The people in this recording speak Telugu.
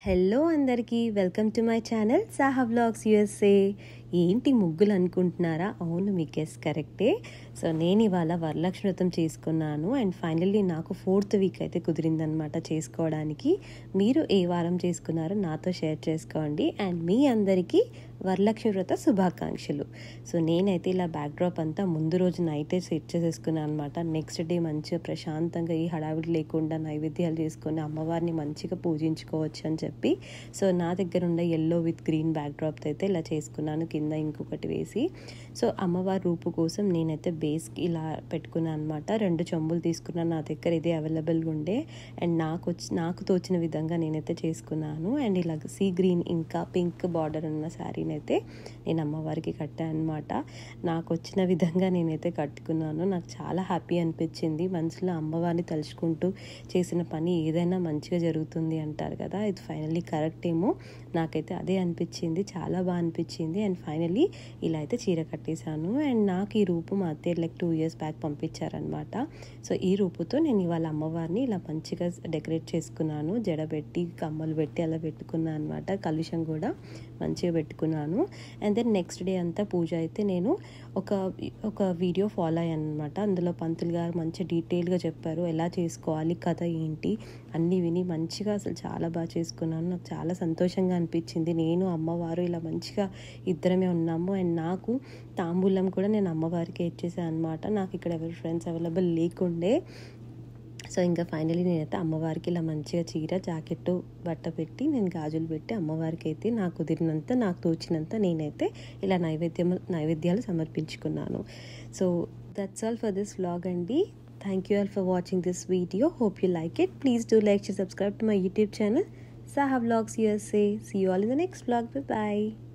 హలో అందరికీ welcome to my channel Saha vlogs USA. ఏంటి ముగ్గులు అనుకుంటున్నారా? అవును, మీ గెస్ కరెక్టే. సో నేను ఇవాళ వరలక్ష్మి వ్రతం చేసుకున్నాను అండ్ ఫైనల్లీ నాకు 4th వీక్ అయితే కుదిరిందనమాట చేసుకోవడానికి. మీరు ఏ వారం చేసుకున్నారో నాతో షేర్ చేసుకోండి అండ్ మీ అందరికీ వరలక్ష్మి వ్రత శుభాకాంక్షలు. సో నేనైతే ఇలా బ్యాక్డ్రాప్ అంతా ముందు రోజు నైటే సెట్ చేసేసుకున్నాను అనమాట. నెక్స్ట్ డే మంచిగా ప్రశాంతంగా ఈ హడావిడి లేకుండా నైవేద్యాలు చేసుకొని అమ్మవారిని మంచిగా పూజించుకోవచ్చు అని చెప్పి సో నా దగ్గర ఉండే ఎల్లో విత్ గ్రీన్ బ్యాక్డ్రాప్ అయితే ఇలా చేసుకున్నాను, కింద ఇంకొకటి వేసి. సో అమ్మవారి రూపు కోసం నేనైతే బేస్కి ఇలా పెట్టుకున్నాను అనమాట. 2 చెంబులు తీసుకున్నాను, నా దగ్గర ఇదే అవైలబుల్గా ఉండే అండ్ నాకు తోచిన విధంగా నేనైతే చేసుకున్నాను. అండ్ ఇలా సీ గ్రీన్ ఇంకా పింక్ బార్డర్ ఉన్న శారీని అయితే నేను అమ్మవారికి కట్టాను అనమాట. నాకు వచ్చిన విధంగా నేనైతే కట్టుకున్నాను. నాకు చాలా హ్యాపీ అనిపించింది. మనసులో అమ్మవారిని తలుచుకుంటూ చేసిన పని ఏదైనా మంచిగా జరుగుతుంది అంటారు కదా, ఇది ఫైనల్లీ కరెక్ట్ ఏమో. నాకైతే అదే అనిపించింది, చాలా బాగా అనిపించింది. అండ్ ఫైనల్లీ ఇలా అయితే చీర కట్టేశాను. అండ్ నాకు ఈ రూపు మా అత్తయ్య 2 years బ్యాక్ పంపించారనమాట. సో ఈ రూపుతో నేను ఇవాళ అమ్మవారిని ఇలా మంచిగా డెకరేట్ చేసుకున్నాను. జడ పెట్టి కమ్మలు పెట్టి అలా పెట్టుకున్నాను అనమాట. కలుషం కూడా మంచిగా పెట్టుకున్నాను. అండ్ దెన్ నెక్స్ట్ డే అంతా పూజ అయితే నేను ఒక వీడియో ఫాలో అయ్యాను అనమాట. అందులో పంతులు గారు మంచి డీటెయిల్గా చెప్పారు ఎలా చేసుకోవాలి, కథ ఏంటి అన్నీ విని మంచిగా అసలు చాలా బాగా చేసుకున్నాను. నాకు చాలా సంతోషంగా అనిపించింది. నేను అమ్మవారు ఇలా మంచిగా ఇద్దరమే ఉన్నాము. అండ్ నాకు తాంబూలం కూడా నేను అమ్మవారికి ఇచ్చేసాను అనమాట. నాకు ఇక్కడ ఎవరి ఫ్రెండ్స్ అవైలబుల్ లేకుండే. సో ఇంకా ఫైనలీ నేనైతే అమ్మవారికి ఇలా మంచిగా చీర జాకెట్టు బట్ట పెట్టి నేను గాజులు పెట్టి అమ్మవారికి అయితే నాకు కుదిరినంత నాకు తోచినంత నేనైతే ఇలా నైవేద్యాలు సమర్పించుకున్నాను. So that's all for this vlog అండి. Thank you all for watching this video. Hope you like it. Please do like and subscribe to my YouTube channel, Saha Vlogs USA. See you all in the next vlog. Bye bye.